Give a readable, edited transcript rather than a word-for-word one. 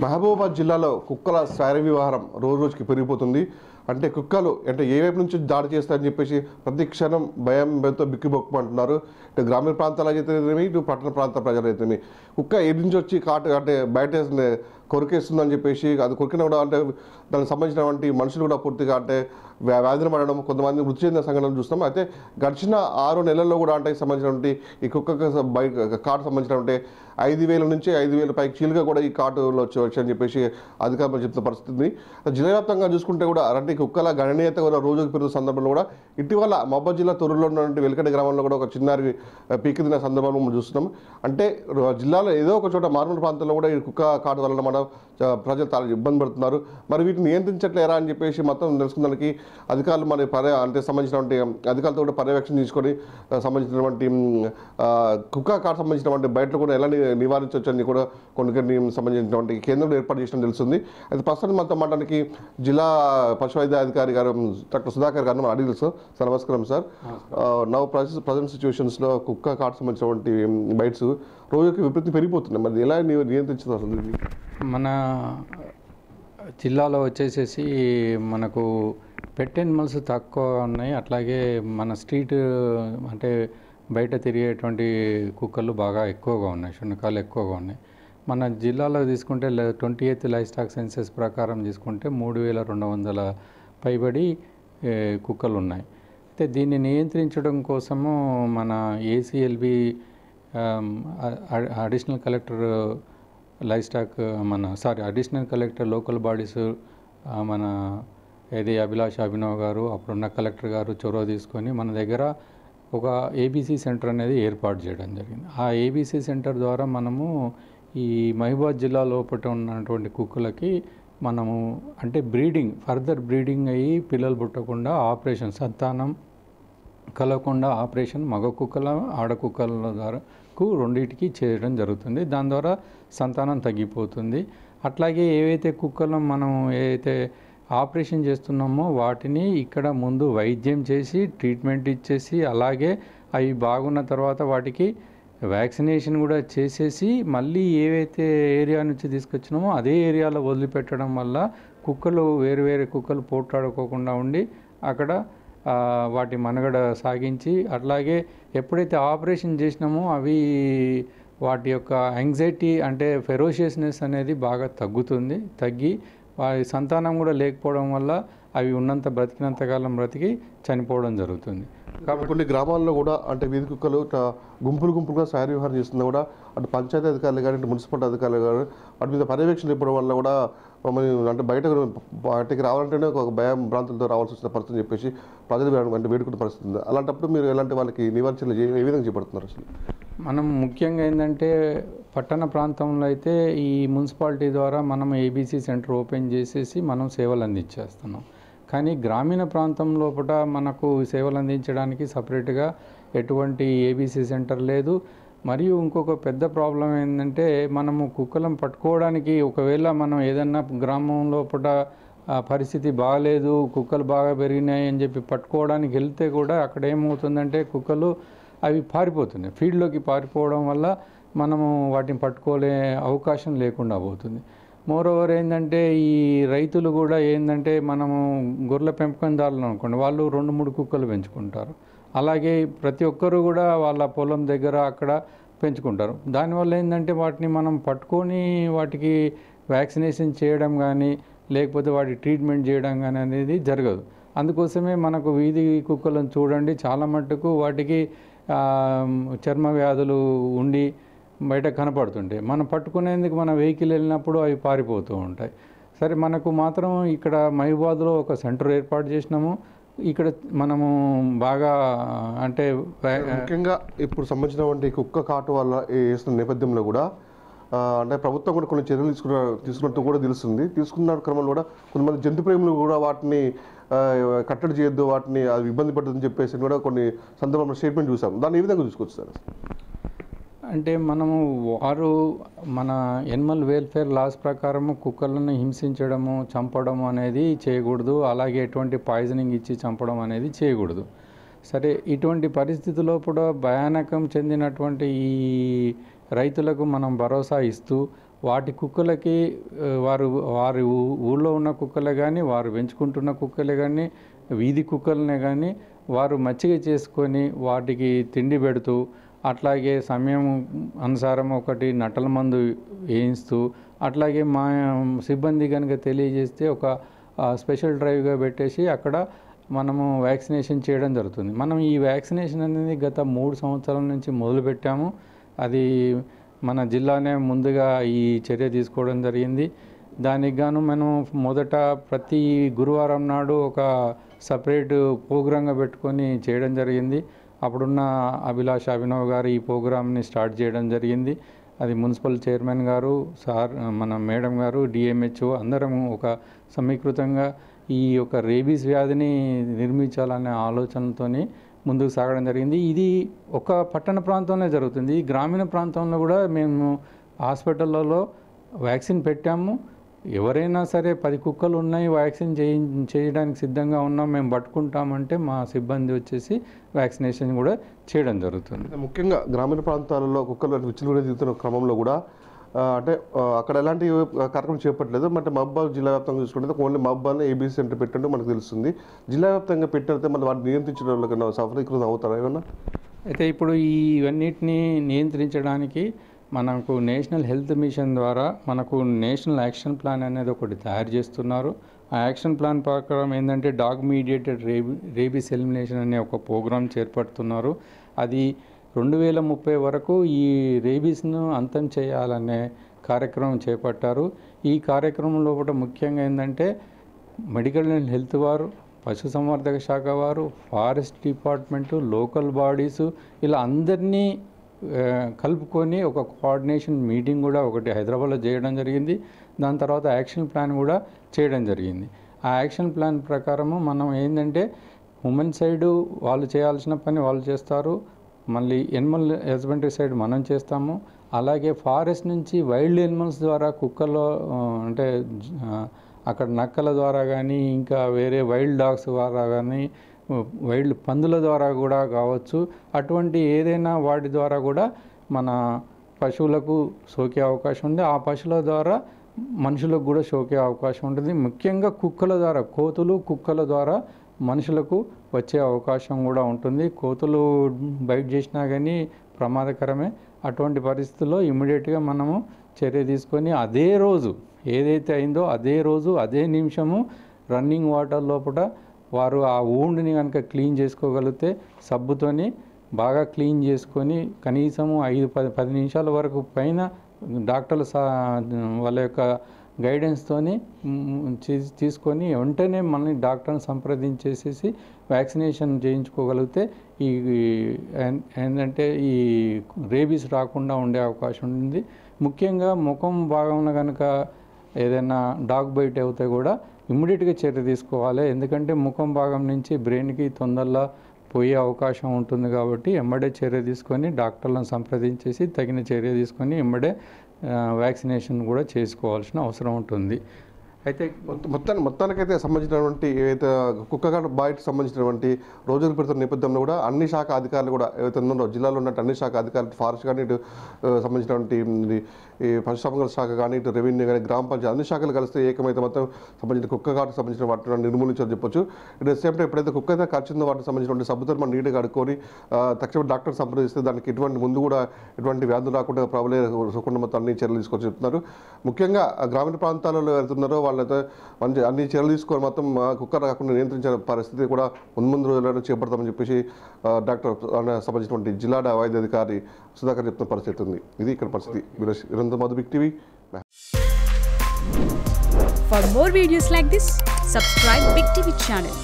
మహబూబాబాద్ జిల్లాలో కుక్కల శారీర వ్యవహారం రోజు రోజుకి పెరిగిపోతుంది. అంటే కుక్కలు అంటే ఏ వైపు నుంచి దాడి చేస్తారని చెప్పేసి ప్రతి క్షణం భయంతో బిక్కిబొక్కుమంటున్నారు. ఇటు గ్రామీణ ప్రాంతాలు అయితేనేమి, ఇటు పట్టణ ప్రాంత ప్రజలు అయితేనేమి కుక్క ఏడు నుంచి వచ్చి కాటు అంటే బయట కొరికేస్తుందని చెప్పేసి అది కొరికిన కూడా అంటే దానికి సంబంధించినటువంటి మనుషులు కూడా పూర్తిగా అంటే వ్యాధులు పడడం, కొంతమంది మృతి చెందిన సంఘటనలు చూస్తాం. అయితే గడిచిన 6 నెలల్లో కూడా అంటే సంబంధించినటువంటి ఈ కుక్కకు కాటు సంబంధించినటువంటి 5,000 నుంచి 5,000 పైకి చీలుగా కూడా ఈ కాటులో వచ్చని చెప్పేసి అధికారులు చెప్తున్న పరిస్థితి. జిల్లా వ్యాప్తంగా చూసుకుంటే కూడా అలాంటి కుక్కల గణనీయత కూడా రోజుకు పెరుగుతున్న సందర్భంలో కూడా ఇటీవల మహబూబాబాద్ జిల్లా తొర్రూరులో ఉన్నటువంటి వెలికటి గ్రామంలో కూడా ఒక చిన్నారి పీకి తిన్న సందర్భంలో మనం చూస్తున్నాం. అంటే జిల్లాలో ఏదో ఒక చోట మారుమూల ప్రాంతంలో కూడా ఈ కుక్క కాటు వలన మనం ప్రజలు చాలా ఇబ్బంది పడుతున్నారు. మరి వీటిని నియంత్రించట్లేరా అని చెప్పేసి మొత్తం తెలుసుకున్నానికి అధికారులు మరి అంటే సంబంధించినటువంటి అధికారులతో కూడా పర్యవేక్షణ తీసుకొని సంబంధించినటువంటి కుక్క కాటు సంబంధించినటువంటి బయటలో కూడా ఎలా నివారించవచ్చు అని కూడా కొన్ని సంబంధించినటువంటి కేంద్రంలో ఏర్పాటు చేసిన తెలుస్తుంది. అయితే ప్రస్తుతం మనతో మాట్లాడడానికి జిల్లా పశు వైద్య అధికారి గారు డాక్టర్ సుధాకర్ గారిని మనం అడిగి తెలుసు. సార్ నమస్కారం సార్. నవ్ ప్రజెంట్ సిచ్యువేషన్స్లో కుక్క కాటు సంబంధించినటువంటి బైట్స్ రోజుకి విపరీతం పెరిగిపోతున్నాయి. మరి ఎలా నియంత్రించారు అసలు? మన జిల్లాలో వచ్చేసేసి మనకు పెట్ ఎనిమల్స్ తక్కువ ఉన్నాయి. అట్లాగే మన స్ట్రీట్ అంటే బయట తిరిగేటువంటి కుక్కలు బాగా ఎక్కువగా ఉన్నాయి, శునకాలు ఎక్కువగా ఉన్నాయి. మన జిల్లాలో తీసుకుంటే 28th లైవ్ స్టాక్ సెన్సెస్ ప్రకారం తీసుకుంటే 3,200 పైబడి కుక్కలు ఉన్నాయి. అయితే దీన్ని నియంత్రించడం కోసము మన ACLB additional collector live stock additional collector local bodies మన అభిలాష్ అభినవ్ గారు అప్పుడున్న కలెక్టర్ గారు చొరవ తీసుకొని మన దగ్గర ఒక ఏబీసీ సెంటర్ అనేది ఏర్పాటు చేయడం జరిగింది. ఆ ఏబీసీ సెంటర్ ద్వారా మనము ఈ మహబూబాబాద్ జిల్లా లోపల ఉన్నటువంటి కుక్కలకి మనము అంటే ఫర్దర్ బ్రీడింగ్ అయ్యి పిల్లలు పుట్టకుండా ఆపరేషన్ సంతానం కలగకుండా ఆపరేషన్ మగ కుక్కల ఆడ కుక్కల ద్వారాకు రెండింటికి చేయడం జరుగుతుంది. దాని ద్వారా సంతానం తగ్గిపోతుంది. అట్లాగే ఏవైతే కుక్కలను మనం ఆపరేషన్ చేస్తున్నామో వాటిని ఇక్కడ ముందు వైద్యం చేసి ట్రీట్మెంట్ ఇచ్చేసి అలాగే అవి బాగున్న తర్వాత వాటికి వ్యాక్సినేషన్ కూడా చేసేసి మళ్ళీ ఏవైతే ఏరియా నుంచి తీసుకొచ్చినామో అదే ఏరియాలో వదిలిపెట్టడం వల్ల కుక్కలు వేరు కుక్కలు పోట్లాడుకోకుండా ఉండి అక్కడ వాటి మనుగడ సాగించి అట్లాగే ఎప్పుడైతే ఆపరేషన్ చేసినామో అవి వాటి యొక్క యాంగ్జైటీ అంటే ఫెరోషియస్నెస్ అనేది బాగా తగ్గి వారి సంతానం కూడా లేకపోవడం వల్ల అవి బ్రతికినంతకాలం బ్రతికి చనిపోవడం జరుగుతుంది. కాబట్టి కొన్ని గ్రామాల్లో కూడా అంటే వీధి కుక్కలు గుంపులుగా శారీర వ్యవహారం చేస్తున్నా కూడా అటు పంచాయతీ అధికారులు కానీ మున్సిపల్ అధికారులు కానీ వాటి మీద పర్యవేక్షణ ఇవ్వడం వల్ల కూడా అంటే బయటకు రావాలంటేనే ఒక భయం భ్రాంతులతో రావాల్సి వచ్చిన పరిస్థితి చెప్పేసి ప్రజలు అంటే వేడుకున్న పరిస్థితి ఉంది. అలాంటప్పుడు మీరు ఎలాంటి వాళ్ళకి నివారించలు ఏ విధంగా చేపడుతున్నారు అసలు? మనం ముఖ్యంగా ఏంటంటే పట్టణ ప్రాంతంలో అయితే ఈ మున్సిపాలిటీ ద్వారా మనం ఏబీసీ సెంటర్ ఓపెన్ చేసేసి మనం సేవలు అందించేస్తున్నాం. కానీ గ్రామీణ ప్రాంతం లోపల మనకు సేవలు అందించడానికి సపరేట్గా ఎటువంటి ఏబీసీ సెంటర్ లేదు. మరియు ఇంకొక పెద్ద ప్రాబ్లం ఏంటంటే మనము కుక్కలను పట్టుకోవడానికి ఒకవేళ మనం ఏదన్నా గ్రామం లోపల పరిస్థితి బాగాలేదు, కుక్కలు బాగా పెరిగినాయి అని చెప్పి పట్టుకోవడానికి వెళ్తే కూడా అక్కడ ఏమవుతుందంటే కుక్కలు అవి పారిపోతున్నాయి. ఫీల్డ్లోకి పారిపోవడం వల్ల మనము వాటిని పట్టుకోలే అవకాశం లేకుండా పోతుంది. మోరోవర్ ఏంటంటే ఈ రైతులు కూడా ఏంటంటే మనము గొర్రెల పెంపకందారులు అనుకోండి, వాళ్ళు 2-3 కుక్కలు పెంచుకుంటారు. అలాగే ప్రతి ఒక్కరు కూడా వాళ్ళ పొలం దగ్గర అక్కడ పెంచుకుంటారు. దానివల్ల ఏంటంటే వాటిని మనం పట్టుకొని వాటికి వ్యాక్సినేషన్ చేయడం కానీ లేకపోతే వాటి ట్రీట్మెంట్ చేయడం కానీ అనేది జరగదు. అందుకోసమే మనకు వీధి కుక్కలను చూడండి చాలా మట్టుకు వాటికి చర్మ వ్యాధులు ఉండి బయట కనపడుతుంటాయి. మనం పట్టుకునేందుకు మన వెహికల్ వెళ్ళినప్పుడు అవి పారిపోతూ ఉంటాయి. సరే మనకు మాత్రం ఇక్కడ మహబూబాబాద్లో ఒక సెంటర్ ఏర్పాటు చేసినాము. ఇక్కడ మనము బాగా అంటే ముఖ్యంగా ఇప్పుడు సంబంధించినటువంటి కుక్క కాటు వల్ల వేస్తున్న నేపథ్యంలో కూడా అంటే ప్రభుత్వం కూడా కొన్ని చర్యలు తీసుకున్నట్టు కూడా తెలుస్తుంది. తీసుకున్న క్రమంలో కూడా కొంతమంది జంతు ప్రేములు కూడా వాటిని కట్టడి చేయొద్దు, వాటిని అది ఇబ్బంది పడుతుందని చెప్పేసి కూడా కొన్ని సందర్భంలో స్టేట్మెంట్ చూసాం. దాన్ని ఏ విధంగా చూసుకోవచ్చు సార్? అంటే మనము మన ఎనిమల్ వెల్ఫేర్ లాస్ ప్రకారము కుక్కలను హింసించడము చంపడము అనేది చేయకూడదు. అలాగే ఎటువంటి పాయిజనింగ్ ఇచ్చి చంపడం అనేది చేయకూడదు. సరే ఇటువంటి పరిస్థితుల్లో కూడా భయానకం చెందినటువంటి ఈ రైతులకు మనం భరోసా ఇస్తూ వాటి కుక్కలకి వారి ఊళ్ళో ఉన్న కుక్కలే కానీ వారు పెంచుకుంటున్న కుక్కలే కానీ వీధి కుక్కలనే కానీ వారు మచ్చిక చేసుకొని వాటికి తిండి పెడుతూ అట్లాగే సమయం అనుసారం ఒకటి నట్టల మందు వేయిస్తూ అట్లాగే మా సిబ్బంది కనుక తెలియజేస్తే ఒక స్పెషల్ డ్రైవ్గా పెట్టేసి అక్కడ మనము వ్యాక్సినేషన్ చేయడం జరుగుతుంది. మనం ఈ వ్యాక్సినేషన్ అనేది గత 3 సంవత్సరాల నుంచి మొదలుపెట్టాము. అది మన జిల్లానే ముందుగా ఈ చర్య తీసుకోవడం జరిగింది. దానికి గాను మనం మొదట ప్రతి గురువారం నాడు ఒక సపరేట్ ప్రోగ్రాంగా పెట్టుకొని చేయడం జరిగింది. అప్పుడున్న అభినవ్ గారు ఈ ప్రోగ్రామ్ని స్టార్ట్ చేయడం జరిగింది. అది మున్సిపల్ చైర్మన్ గారు, సార్, మన మేడం గారు, డిఎంహెచ్ఓ అందరం ఒక సమీకృతంగా ఈ యొక్క రేబీస్ వ్యాధిని నిర్మించాలనే ఆలోచనతోని ముందుకు సాగడం జరిగింది. ఇది ఒక పట్టణ ప్రాంతంలో జరుగుతుంది. ఈ గ్రామీణ ప్రాంతంలో కూడా మేము హాస్పిటల్లో వ్యాక్సిన్ పెట్టాము. ఎవరైనా సరే 10 కుక్కలు ఉన్నాయి, వ్యాక్సిన్ చేయడానికి సిద్ధంగా ఉన్నాం, మేము పట్టుకుంటామంటే మా సిబ్బంది వచ్చేసి వ్యాక్సినేషన్ కూడా చేయడం జరుగుతుంది. ముఖ్యంగా గ్రామీణ ప్రాంతాలలో కుక్కలు విచ్చలవిడిగా తిరుగుతున్న క్రమంలో కూడా అంటే అక్కడ ఎలాంటి కార్యక్రమం చేపట్టలేదు. అంటే మహబూబాబాద్ జిల్లా వ్యాప్తంగా చూసుకుంటే ఓన్లీ మహబూబాబాద్లో ఏబీసీ సెంటర్ పెట్టండి మనకు తెలుస్తుంది. జిల్లా వ్యాప్తంగా పెట్టితే మళ్ళీ వాటిని నియంత్రించడం వల్ల సఫలీకృతం అవుతారా ఏమన్నా? అయితే ఇప్పుడు ఇవన్నిటిని నియంత్రించడానికి మనకు నేషనల్ హెల్త్ మిషన్ ద్వారా మనకు నేషనల్ యాక్షన్ ప్లాన్ అనేది ఒకటి తయారు చేస్తున్నారు. ఆ యాక్షన్ ప్లాన్ ప్రకారం ఏంటంటే డాగ్ మీడియేటెడ్ రేబీస్ ఎలిమినేషన్ అనే ఒక ప్రోగ్రాం చేపడుతున్నారు. అది 2030 వరకు ఈ రేబీస్ను అంతం చేయాలనే కార్యక్రమం చేపట్టారు. ఈ కార్యక్రమంలో కూడా ముఖ్యంగా ఏంటంటే మెడికల్ అండ్ హెల్త్ వారు, పశుసంవర్ధక శాఖ వారు, ఫారెస్ట్ డిపార్ట్మెంటు, లోకల్ బాడీసు ఇలా అందరినీ కలుపుకొని ఒక కోఆర్డినేషన్ మీటింగ్ కూడా ఒకటి హైదరాబాద్లో చేయడం జరిగింది. దాని తర్వాత యాక్షన్ ప్లాన్ కూడా చేయడం జరిగింది. ఆ యాక్షన్ ప్లాన్ ప్రకారము మనం ఏంటంటే ఉమెన్ సైడు వాళ్ళు చేయాల్సిన పని వాళ్ళు చేస్తారు, మళ్ళీ ఎనిమల్ హస్బెండరీ సైడ్ మనం చేస్తాము. అలాగే ఫారెస్ట్ నుంచి వైల్డ్ ఎనిమల్స్ ద్వారా కుక్కల్లో అంటే అక్కడ నక్కల ద్వారా కానీ ఇంకా వేరే వైల్డ్ డాగ్స్ ద్వారా కానీ వైల్డ్ పందుల ద్వారా కూడా కావచ్చు, అటువంటి ఏదైనా వాటి ద్వారా కూడా మన పశువులకు సోకే అవకాశం ఉంది. ఆ పశువుల ద్వారా మనుషులకు కూడా సోకే అవకాశం ఉంటుంది. ముఖ్యంగా కుక్కల ద్వారా, కోతులు కుక్కల ద్వారా మనుషులకు వచ్చే అవకాశం కూడా ఉంటుంది. కోతులు బైట్ చేసినా కానీ ప్రమాదకరమే. అటువంటి పరిస్థితుల్లో ఇమ్మీడియట్గా మనము చర్య తీసుకొని అదే రోజు ఏదైతే అయిందో అదే రోజు అదే నిమిషము రన్నింగ్ వాటర్ లోపల వారు ఆ వూండ్ని కనుక క్లీన్ చేసుకోగలిగితే సబ్బుతోని బాగా క్లీన్ చేసుకొని కనీసము 5-10 నిమిషాల వరకు పైన డాక్టర్ల వాళ్ళ యొక్క గైడెన్స్తోని తీసుకొని వెంటనే మనని డాక్టర్ని సంప్రదించేసేసి వ్యాక్సినేషన్ చేయించుకోగలిగితే ఈ ఏంటంటే ఈ రేబీస్ రాకుండా ఉండే అవకాశం ఉంది. ముఖ్యంగా ముఖం భాగంలో కనుక ఏదైనా డాగ్ బైట్ అవుతే కూడా ఇమ్మీడియట్గా చర్య తీసుకోవాలి. ఎందుకంటే ముఖం భాగం నుంచి బ్రెయిన్కి తొందరగా పోయే అవకాశం ఉంటుంది కాబట్టి ఎమ్మడే చర్య తీసుకొని డాక్టర్లను సంప్రదించేసి తగిన చర్య తీసుకొని ఎమ్మడే వ్యాక్సినేషన్ కూడా చేసుకోవాల్సిన అవసరం ఉంటుంది. అయితే మొత్తానికైతే సంబంధించినటువంటి ఏదైతే కుక్కగాడు బాయికి సంబంధించినటువంటి రోజులు పెడుతున్న నేపథ్యంలో కూడా అన్ని శాఖ అధికారులు కూడా ఏవైతే ఉన్నారో జిల్లాలో ఉన్నట్టు అన్ని శాఖ అధికారులు, ఫారెస్ట్ కానీ, ఇటు సంబంధించినటువంటి ఈ పశుసంవర్ధక శాఖ కానీ, ఇటు రెవెన్యూ కానీ, గ్రామ పంచాయతీ అన్ని శాఖలు కలిస్తే ఏకమైతే మొత్తం సంబంధించిన కుక్కగాడికి సంబంధించిన వాటిని నిర్మూలించాలని చెప్పొచ్చు. ఇటు సేమ్ టైం ఎప్పుడైతే కుక్క అయితే ఖర్చుందో వాటికి సంబంధించినటువంటి సబ్బుతో మనం నీట్గా కడుక్కొని తక్షణ డాక్టర్ సంప్రదిస్తే దానికి ఎటువంటి ముందు కూడా ఎటువంటి వ్యాధులు రాకుండా ప్రాబ్లం మొత్తం అన్ని చర్యలు తీసుకొని చెప్తున్నారు. ముఖ్యంగా గ్రామీణ ప్రాంతాలలో వెళ్తున్నారో వాళ్ళైతే మంచి అన్ని చర్యలు తీసుకొని మొత్తం కుక్క రాకుండా నియంత్రించే పరిస్థితి కూడా ముందు రోజుల్లో చేపడతామని చెప్పేసి డాక్టర్ సంబంధించినటువంటి జిల్లా వైద్యాధికారి సుధాకర్ చెప్తున్న పరిస్థితి ఉంది. ఇది ఇక్కడ పరిస్థితి. Madhu big TV. For more videos like this, subscribe Big TV channel.